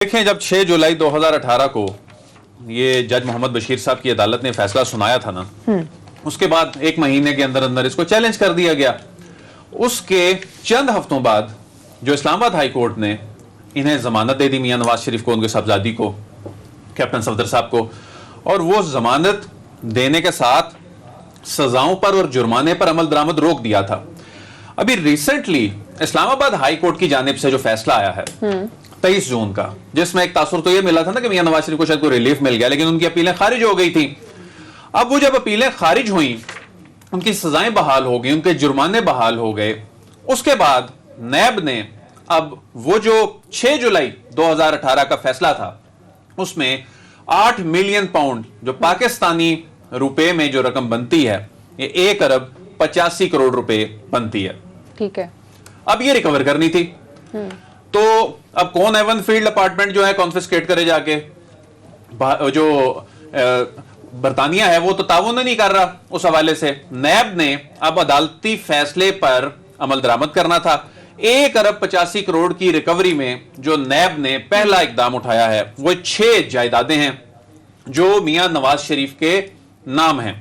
देखें, जब 6 जुलाई 2018 को ये जज मोहम्मद बशीर साहब की अदालत ने फैसला सुनाया था ना, उसके बाद एक महीने के अंदर अंदर इसको चैलेंज कर दिया गया। उसके चंद हफ्तों बाद जो इस्लामाबाद हाई कोर्ट ने इन्हें जमानत दे दी, मियां नवाज शरीफ को, उनके साहबजादी को, कैप्टन सफदर साहब को, और वो जमानत देने के साथ सजाओं पर और जुर्माने पर अमल दरामद रोक दिया था। अभी रिसेंटली इस्लामाबाद हाई कोर्ट की जानिब से जो फैसला आया है 23 जून का, जिसमें एक तासुर तो ये मिला था ना कि मियां नवाज शरीफ को शायद कोई रिलीफ मिल गया, लेकिन उनकी अपीलें खारिज हो गई थी। अब वो जब अपीलें खारिज हुई, उनकी सजाएं बहाल हो गई, उनके जुर्माने बहाल हो गए, उसके बाद नैब ने अब वो जो 6 जुलाई 2018 का फैसला था उसमें 8 मिलियन पाउंड जो पाकिस्तानी रुपए में जो रकम बनती है, ये 1 अरब 85 करोड़ रुपए बनती है। ठीक है, अब ये रिकवर करनी थी। तो अब कौन एवन फील्ड अपार्टमेंट जो है कॉन्फिस्केट करे जाके? जो बरतानिया है वो तो ताउन नहीं कर रहा। उस हवाले से नैब ने अब अदालती फैसले पर अमल दरामद करना था। 1 अरब 85 करोड़ की रिकवरी में जो नैब ने पहला इकदाम उठाया है वो 6 जायदादें हैं जो मियां नवाज शरीफ के नाम हैं।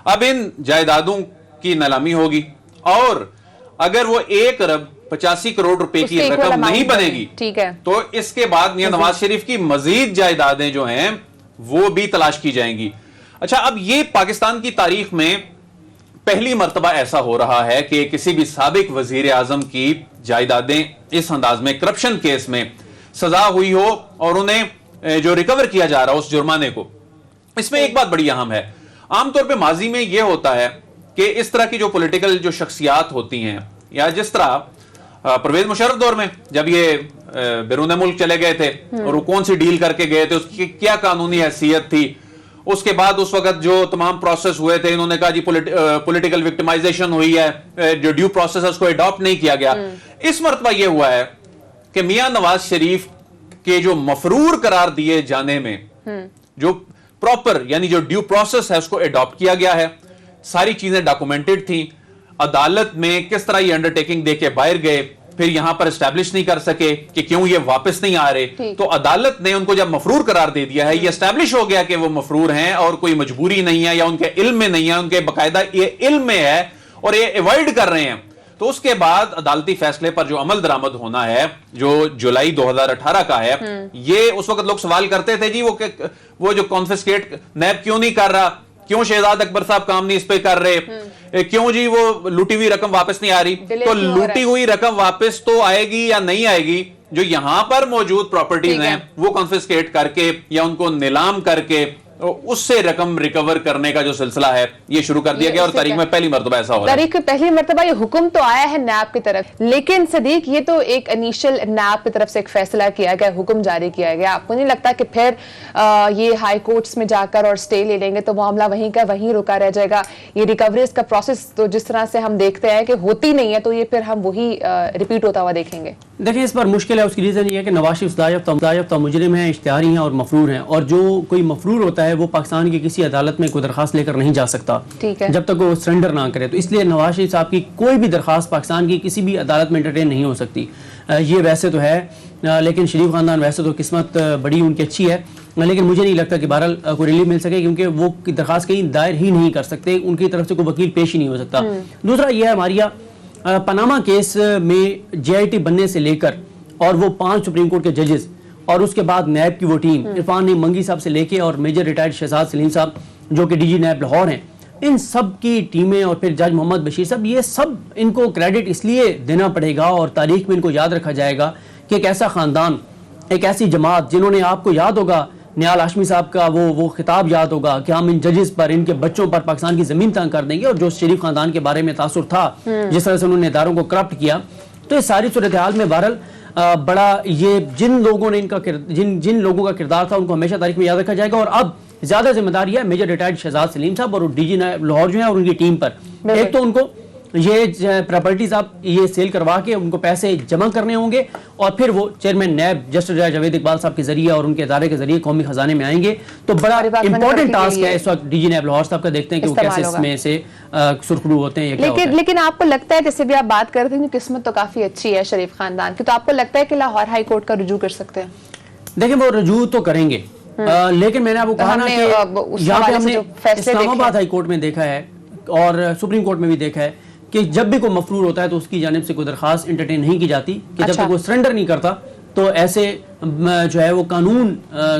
अब इन जायदादों की नीलामी होगी और अगर वो 1 अरब 85 करोड़ रुपए की रकम नहीं बनेगी, ठीक है, तो इसके बाद मियां नवाज शरीफ की मजीद जायदादें जो हैं वो भी तलाश की जाएंगी। अच्छा, अब ये पाकिस्तान की तारीख में पहली मर्तबा ऐसा हो रहा है कि किसी भी साबिक वजीर आजम की जायदादें इस अंदाज में करप्शन केस में सजा हुई हो और उन्हें जो रिकवर किया जा रहा है उस जुर्माने को। इसमें एक बात बड़ी अहम है, आमतौर पर माजी में यह होता है कि इस तरह की जो पॉलिटिकल जो शख्सियात होती हैं, या जिस तरह परवेज मुशर्रफ दौर में जब ये बैरून मुल्क चले गए थे और वो कौन सी डील करके गए थे, उसकी क्या कानूनी हैसियत थी, उसके बाद उस वक्त जो तमाम प्रोसेस हुए थे, इन्होंने कहा जी पॉलिटिकल विक्टिमाइजेशन हुई है, जो ड्यू प्रोसेस है उसको अडॉप्ट नहीं किया गया। इस मर्तबा यह हुआ है कि मियां नवाज शरीफ के जो मफरूर करार दिए जाने में जो प्रॉपर यानी जो ड्यू प्रोसेस है उसको अडॉप्ट किया गया है। सारी चीजें डॉक्यूमेंटेड थी। अदालत में किस तरह ये अंडरटेकिंग देके बाहर गए, फिर यहां पर एस्टैब्लिश नहीं कर सके कि क्यों ये वापस नहीं आ रहे, तो अदालत ने उनको जब मफरूर करार दे दिया है, ये एस्टैब्लिश हो गया कि वो मफरूर हैं और कोई मजबूरी नहीं है या उनके इल्म में नहीं है, उनके बाकायदा ये इल्म में है और ये अवॉइड कर रहे हैं, तो उसके बाद अदालती फैसले पर जो अमल दरामद होना है जो जुलाई 2018 का है, ये उस वक्त लोग सवाल करते थे जी वो जो कॉन्फिस्केट नैब क्यों नहीं कर रहा, क्यों शहजाद अकबर साहब काम नहीं इस पे कर रहे, क्यों जी वो लूटी हुई रकम वापस नहीं आ रही। तो लूटी हुई रकम वापस तो आएगी या नहीं आएगी, जो यहां पर मौजूद प्रॉपर्टीज हैं वो कॉन्फिस्केट करके या उनको नीलाम करके उससे रकम रिकवर करने का जो सिलसिला है ये शुरू कर दिया गया और तारीख में पहली मर्तबा ऐसा हो रहा है। तारीख में पहली मर्तबा ये हुक्म तो आया है नैब की तरफ, लेकिन सदीक ये तो एक इनिशियल नैब की तरफ से एक फैसला किया गया, हुक्म जारी किया गया। आपको नहीं लगता कि फिर ये हाई कोर्ट्स में जाकर और स्टे ले लेंगे तो मामला वहीं का वहीं रुका रह जाएगा? ये रिकवरीज का प्रोसेस तो जिस तरह से हम देखते हैं कि होती नहीं है, तो ये फिर हम वही रिपीट होता हुआ देखेंगे। देखिए, इस पर मुश्किल है। उसकी रीजन ये है कि नवाज शरीफ सदायफ्ता मुजरिम है, इश्तिहारी हैं और मफरूर हैं, और जो कोई मफरूर होता है वो पाकिस्तान की किसी अदालत में कोई दरखास्त लेकर नहीं जा सकता, ठीक है, जब तक वो सरेंडर ना करे। तो इसलिए नवाज शरीफ साहब की कोई भी दरखास्त पाकिस्तान की किसी भी अदालत में एंटरटेन नहीं हो सकती। ये वैसे तो है, लेकिन शरीफ खानदान वैसे तो किस्मत बड़ी उनकी अच्छी है, लेकिन मुझे नहीं लगता कि बहरहाल कोई रिलीफ मिल सके, क्योंकि वो दरखास्त कहीं दायर ही नहीं कर सकते, उनकी तरफ से कोई वकील पेश ही नहीं हो सकता। दूसरा यह है हमारिया पनामा केस में JIT बनने से लेकर और वो 5 सुप्रीम कोर्ट के जजेस और उसके बाद नैब की वो टीम, इरफान ने मंगी साहब से लेके और मेजर रिटायर्ड शहजाद सलीम साहब जो कि DG नैब लाहौर हैं, इन सब की टीमें और फिर जज मोहम्मद बशीर साहब, ये सब इनको क्रेडिट इसलिए देना पड़ेगा और तारीख में इनको याद रखा जाएगा कि एक ऐसा ख़ानदान, एक ऐसी जमात जिन्होंने, आपको याद होगा निहाल हाशमी साहब का वो खिताब याद होगा कि हम इन जजेस पर, इनके बच्चों पर पाकिस्तान की ज़मीन तंग कर देंगे, और जो शरीफ ख़ानदान के बारे में तासुर था जिस तरह से उन्होंने इदारों को करप्ट किया। तो इस सारी सूरत हाल में बहरहाल बड़ा ये जिन लोगों ने इनका जिन लोगों का किरदार था उनको हमेशा तारीख में याद रखा जाएगा। और अब ज्यादा जिम्मेदारी है मेजर रिटायर्ड शहजाद सलीम साहब और DG लाहौर जो है और उनकी टीम पर। एक तो उनको ये प्रॉपर्टीज आप ये सेल करवा के उनको पैसे जमा करने होंगे और फिर वो chairman NAB justice Javed Iqbal साहब के जरिए और उनके इदारे के जरिए कौमी खजाने में आएंगे। तो बड़ा इंपॉर्टेंट टास्क है इस वक्त DG नैब लाहौर साहब का। देखते हैं कि वो कैसे इसमें से सुरखरू होते हैं। लेकिन आपको लगता है, जैसे भी आप बात कर रहे थे, किस्मत तो काफी अच्छी है शरीफ खानदान की, तो आपको लगता है कि लाहौर हाई कोर्ट का रुजू कर सकते हैं? देखिए वो रजू तो करेंगे, लेकिन मैंने आपको कहा ना कि यहाँ पे हमने इस्लामाबाद हाई कोर्ट में देखा है और सुप्रीम कोर्ट में भी देखा है कि जब भी कोई मफरूर होता है तो उसकी जानिब से कोई दरखास्त एंटरटेन नहीं की जाती कि जब तक वो सरेंडर नहीं करता तो ऐसे जो है वो कानून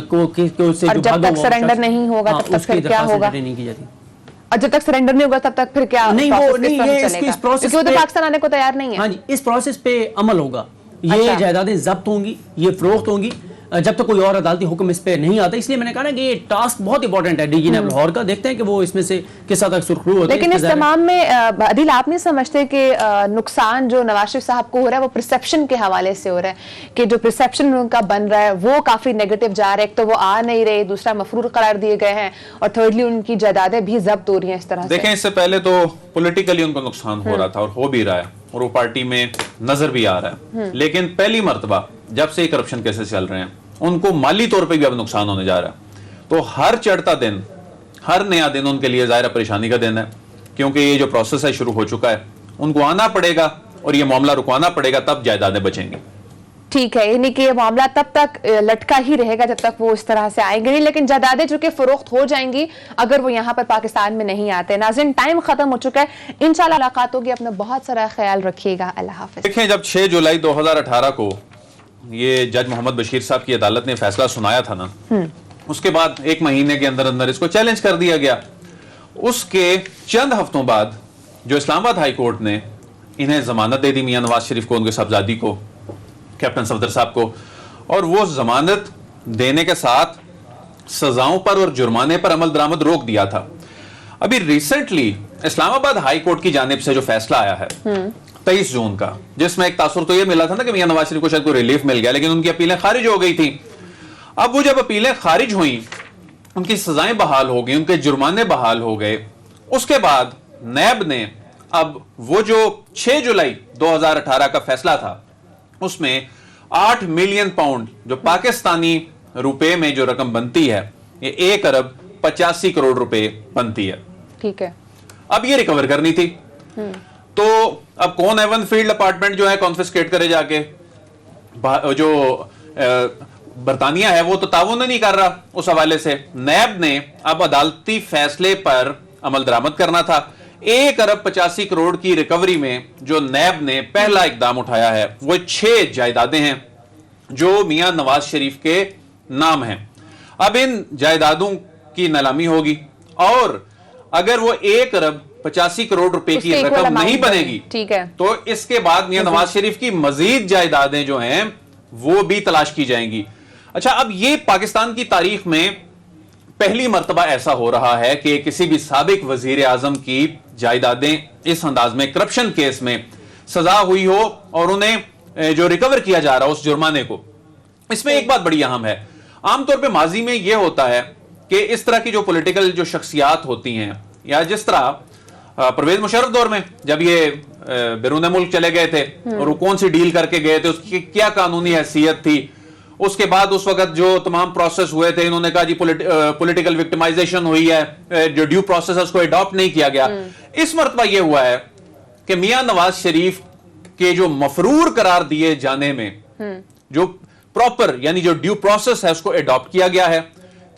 को से जो जब तक सरेंडर नहीं होगा तब तक फिर क्या होगा नहीं की जाती, और जब तक सरेंडर नहीं होगा तब तक फिर क्या नहीं वो नहीं ये इस प्रोसेस पे पाकिस्तान आने को तैयार नहीं है। हाँ जी, इस प्रोसेस पे अमल होगा, ये जायदादें जब्त होंगी, ये फरोख्त होंगी जब तक कोई और अदालती हुक्म इस पे नहीं आता। इसलिए मैंने कहा ना कि ये टास्क बहुत इंपॉर्टेंट है डीजी ने लाहौर का। देखते हैं कि वो इसमें से किस हद तक सुरखरू होते हैं। लेकिन इस तमाम में अदिल आप नहीं समझते कि नुकसान जो नवाज शरीफ साहब को हो रहा है वो परसेप्शन के हवाले से हो रहा है कि जो परसेप्शन उनका बन रहा है वो काफी नेगेटिव जा रहा है। एक तो वो आ नहीं रहे, दूसरा मफरूर करार दिए गए हैं और थर्डली उनकी जायदादें भी जब्त हो रही हैं इस तरह से। देखें इससे पहले तो पॉलिटिकली उनको नुकसान हो रहा था और हो भी रहा है और वो पार्टी में नजर भी आ रहा है, लेकिन पहली मर्तबा जब से करप्शन केसेस चल रहे हैं उनको माली तौर पे भी अब नुकसान होने जा रहा है। तो हर चढ़ता दिन, हर नया दिन उनके लिए ज़ाहिर परेशानी का दिन है, क्योंकि ये जो प्रोसेस है शुरू हो चुका है, उनको आना पड़ेगा और ये मामला रुकवाना पड़ेगा, तब जायदादें बचेंगी। ठीक है, यानी कि ये मामला तब तक लटका ही रहेगा जब तक वो इस तरह से आएंगे नहीं, लेकिन जायदादें जो कि फरोख्त हो जाएंगी अगर वो यहाँ पर पाकिस्तान में नहीं आते। नाज़रीन टाइम खत्म हो चुका है, इंशाल्लाह मुलाकात होगी, अपना बहुत सारा ख्याल रखिएगा, अल्लाह हाफिज़। देखें जब 6 जुलाई 2018 को ये जज मोहम्मद बशीर साहब की अदालत ने फैसला सुनाया था ना, उसके बाद 1 महीने के अंदर अंदर इसको चैलेंज कर दिया गया। उसके चंद हफ्तों बाद जो इस्लामाबाद हाई कोर्ट ने इन्हें जमानत दे दी, मियां नवाज शरीफ को, उनके साहबजादी को, कैप्टन सफदर साहब को, और वो जमानत देने के साथ सजाओं पर और जुर्माने पर अमल दरामद रोक दिया था। अभी रिसेंटली इस्लामाबाद हाई कोर्ट की जानिब से जो फैसला आया है 23 जून का, जिसमें एक तासुर तो ये मिला था ना कि मियां नवाज शरीफ को शायद कोई रिलीफ मिल गया, लेकिन उनकी अपीलें खारिज हो गई थी। अब वो जब अपीलें खारिज हुई, उनकी सजाएं बहाल हो गई, उनके जुर्माने बहाल हो गए, उसके बाद नैब ने अब वो जो 6 जुलाई 2018 का फैसला था उसमें 8 मिलियन पाउंड जो पाकिस्तानी रुपए में जो रकम बनती है, ये 1 अरब 85 करोड़ रुपए बनती है। ठीक है, अब ये रिकवर करनी थी, तो अब कौन एवन फील्ड अपार्टमेंट जो है कॉन्फिस्केट करे जाके, जो बरतानिया है वो तो ताउन नहीं कर रहा। उस हवाले से नैब ने अब अदालती फैसले पर अमल दरामद करना था। 1 अरब 85 करोड़ की रिकवरी में जो नैब ने पहला इकदाम उठाया है वो 6 जायदादें हैं जो मियां नवाज शरीफ के नाम हैं। अब इन जायदादों की नीलामी होगी और अगर वो 1 अरब 85 करोड़ रुपए की रकम नहीं बनेगी, ठीक है, तो इसके बाद मियां नवाज शरीफ की मजीद जायदादें जो हैं वो भी तलाश की जाएंगी। अच्छा, अब ये पाकिस्तान की तारीख में पहली मर्तबा ऐसा हो रहा है कि किसी भी साबिक वजीर आजम की जायदादें इस अंदाज में करप्शन केस में सजा हुई हो और उन्हें जो रिकवर किया जा रहा है उस जुर्माने को। इसमें एक बात बड़ी अहम है, आमतौर पे माजी में यह होता है कि इस तरह की जो पॉलिटिकल जो शख्सियात होती हैं, या जिस तरह परवेज मुशर्रफ दौर में जब ये बैरून मुल्क चले गए थे और वो कौन सी डील करके गए थे, उसकी क्या कानूनी हैसियत थी, उसके बाद उस वक्त जो तमाम प्रोसेस हुए थे, इन्होंने कहा जी पॉलिटिकल विक्टिमाइजेशन हुई है, जो ड्यू प्रोसेस है उसको अडॉप्ट नहीं किया गया। इस मर्तबा यह हुआ है कि मियां नवाज शरीफ के जो मफरूर करार दिए जाने में जो प्रॉपर यानी जो ड्यू प्रोसेस है उसको अडॉप्ट किया गया है,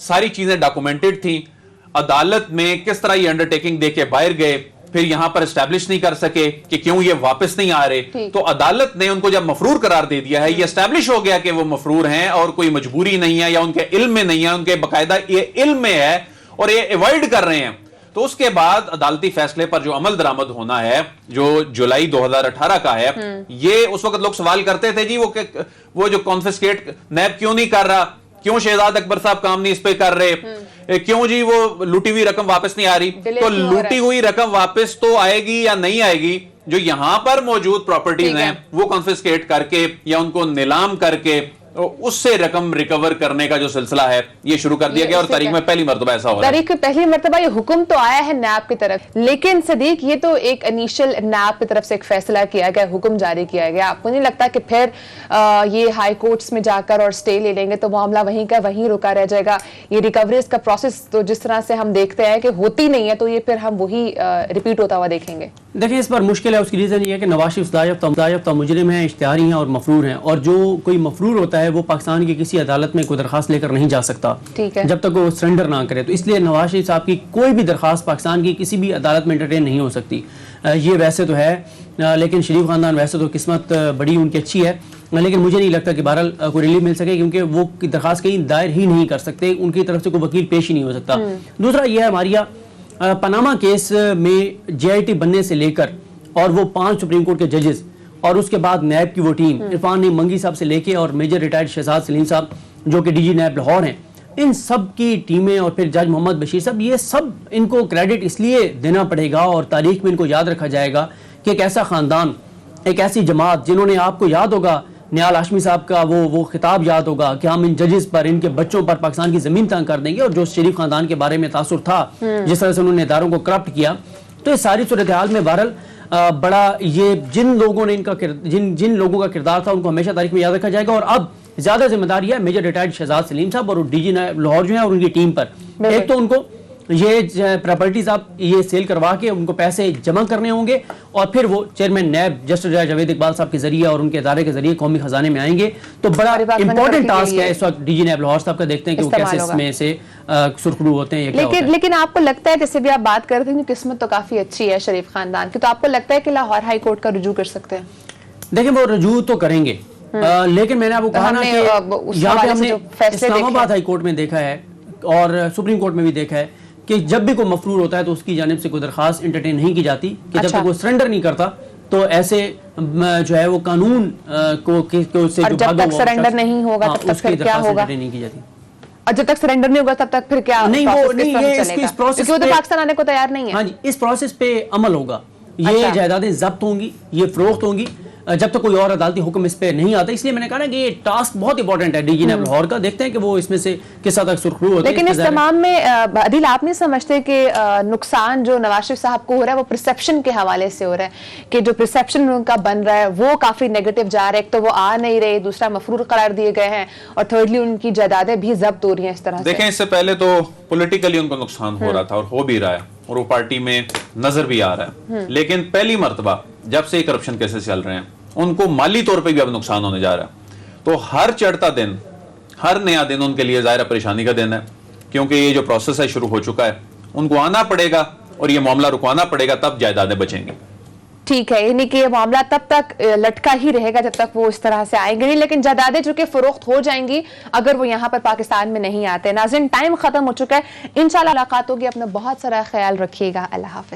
सारी चीजें डॉक्यूमेंटेड थी। अदालत में किस तरह ये अंडरटेकिंग देके बाहर गए, फिर यहां पर एस्टैब्लिश नहीं कर सके कि क्यों ये वापस नहीं आ रहे, तो अदालत ने उनको जब मफरूर करार दे दिया है, ये एस्टैब्लिश हो गया कि वो मफरूर हैं और कोई मजबूरी नहीं है या उनके इल्म में नहीं है, उनके बाकायदा ये इल्म में है और ये अवॉइड कर रहे हैं, तो उसके बाद अदालती फैसले पर जो अमल दरामद होना है जो जुलाई 2018 का है, ये उस वक्त लोग सवाल करते थे जी वो जो कॉन्फिस्केट नैब क्यों नहीं कर रहा, क्यों शहजाद अकबर साहब काम नहीं इस पे कर रहे, क्यों जी वो लूटी हुई रकम वापस नहीं आ रही। तो लूटी हुई रकम वापस तो आएगी या नहीं आएगी, जो यहां पर मौजूद प्रॉपर्टीज हैं वो कॉन्फिस्केट करके या उनको नीलाम करके उससे रकम रिकवर करने का जो सिलसिला है ये शुरू कर दिया गया और तारीख में पहली मर्तबा ऐसा हो रहा है। तारीख में पहली मर्तबा ये हुक्म तो आया है नैब की तरफ, लेकिन सदीक ये तो एक इनिशियल नैब की तरफ से एक फैसला किया गया, हुक्म जारी किया गया। आपको नहीं लगता कि फिर ये हाई कोर्ट्स में जाकर और स्टे ले लेंगे तो मामला वहीं का वहीं रुका रह जाएगा? ये रिकवरीज का प्रोसेस तो जिस तरह से हम देखते हैं कि होती नहीं है, तो ये फिर हम वही रिपीट होता हुआ देखेंगे। देखिए इस पर मुश्किल है, उसकी रीज़न ये है कि नवाज शरीफ सजायाफ्ता मुजरिम हैं, इश्तिहारी हैं और मफरूर हैं, और जो कोई मफरूर होता है वो पाकिस्तान की किसी अदालत में कोई दरखास्त लेकर नहीं जा सकता जब तक वो सरेंडर ना करे। तो इसलिए नवाज शरीफ साहब की कोई भी दरखास्त पाकिस्तान की किसी भी अदालत में एंटरटेन नहीं हो सकती। ये वैसे तो है, लेकिन शरीफ खानदान वैसे तो किस्मत बड़ी उनकी अच्छी है, लेकिन मुझे नहीं लगता कि बहरहाल कोई रिलीफ मिल सके, क्योंकि वो दरखास्त कहीं दायर ही नहीं कर सकते, उनकी तरफ से कोई वकील पेश ही नहीं हो सकता। दूसरा यह है मारिया, पनामा केस में JIT बनने से लेकर और वो 5 सुप्रीम कोर्ट के जजेस और उसके बाद नैब की वो टीम, इरफान ने मंगी साहब से लेके और मेजर रिटायर्ड शहजाद सलीम साहब जो कि DG नैब लाहौर हैं, इन सब की टीमें और फिर जज मोहम्मद बशीर साहब, ये सब इनको क्रेडिट इसलिए देना पड़ेगा और तारीख में इनको याद रखा जाएगा कि एक ऐसा ख़ानदान, एक ऐसी जमात जिन्होंने, आपको याद होगा निहाल हाशमी साहब का वो खिताब याद होगा कि हम इन जजेस पर, इनके बच्चों पर पाकिस्तान की ज़मीन तंग कर देंगे, और जो शरीफ खानदान के बारे में तासुर था जिस तरह से उन्होंने इदारों को करप्ट किया। तो इस सारी सूरत हाल में बहरहाल बड़ा ये जिन लोगों ने जिन लोगों का किरदार था उनको हमेशा तारीख में याद रखा जाएगा। और अब ज्यादा जिम्मेदारी है मेजर रिटायर्ड शहजाद सलीम साहब और DG लाहौर जो है और उनकी टीम पर। एक तो उनको ये प्रॉपर्टीज आप ये सेल करवा के उनको पैसे जमा करने होंगे, और फिर वो chairman NAB justice Javed Iqbal साहब के जरिए और उनके इदारे के जरिए कौमी खजाने में आएंगे। तो बड़ा इंपॉर्टेंट टास्क है इस वक्त DG नैब लाहौर साहब का। देखते हैं कि वो कैसे इसमें से सुरखरू होते हैं। लेकिन आपको लगता है, जैसे भी आप बात कर रहे थे, किस्मत तो काफी अच्छी है शरीफ खानदान की, तो आपको लगता है कि लाहौर हाई कोर्ट का रुजू कर सकते हैं? देखिए वो रुजू तो करेंगे, लेकिन मैंने आपको कहा ना कि यहाँ पे हमने इस्लामाबाद हाई कोर्ट में देखा है और सुप्रीम कोर्ट में भी देखा है कि जब भी कोई मफरूर होता है तो उसकी जानिब से कोई दरखास्त एंटरटेन नहीं की जाती, कि जब तक वो सरेंडर नहीं करता तो ऐसे जो है वो कानून को से जब तक सरेंडर नहीं होगा तब तक फिर क्या होगा? नहीं की जाती, और जब तक सरेंडर नहीं होगा तब तक फिर क्या? नहीं वो नहीं, ये इस प्रोसेस पे पाकिस्तान आने को तैयार नहीं है। हाँ जी, इस प्रोसेस पे अमल होगा, ये जायदादें जब्त होंगी, ये फरोख्त होंगी जब तक कोई और अदालती हुक्म इस पे नहीं आता। इसलिए मैंने कहा ना कि ये टास्क बहुत इंपॉर्टेंट है DG नैब लाहौर का। देखते हैं कि वो इसमें से किस हद तक सुरखरू होते हैं। लेकिन इस तमाम में अदिल, आप नहीं समझते कि नुकसान जो नवाज शरीफ साहब को हो रहा है वो परसेप्शन के हवाले से हो रहा है, कि जो परसेप्शन उनका बन रहा है वो काफी नेगेटिव जा रहा है। एक तो वो आ नहीं रहे, दूसरा मफरूर करार दिए गए हैं, और थर्डली उनकी जायदादें भी जब्त हो रही हैं इस तरह से। देखें, इससे पहले तो पॉलिटिकली उनको नुकसान हो रहा था और हो भी रहा है, और वो पार्टी में नजर भी आ रहा है। लेकिन पहली मर्तबा जब से करप्शन केसेस चल रहे हैं, उनको माली तौर पे भी अब नुकसान होने जा रहा है। तो हर चढ़ता दिन, हर नया दिन उनके लिए ज़ाहिर परेशानी का दिन है, क्योंकि ये जो प्रोसेस है शुरू हो चुका है, उनको आना पड़ेगा और ये मामला रुकवाना पड़ेगा, तब जायदादें बचेंगी। ठीक है, यानी कि ये मामला तब तक लटका ही रहेगा जब तक वो इस तरह से आएंगे नहीं, लेकिन जायदादें जो कि फरोख्त हो जाएंगी अगर वो यहाँ पर पाकिस्तान में नहीं आते। नाज़रीन, टाइम खत्म हो चुका है, इंशाल्लाह मुलाकात होगी। अपना बहुत सारा ख्याल रखिएगा। अल्लाह हाफ़िज़।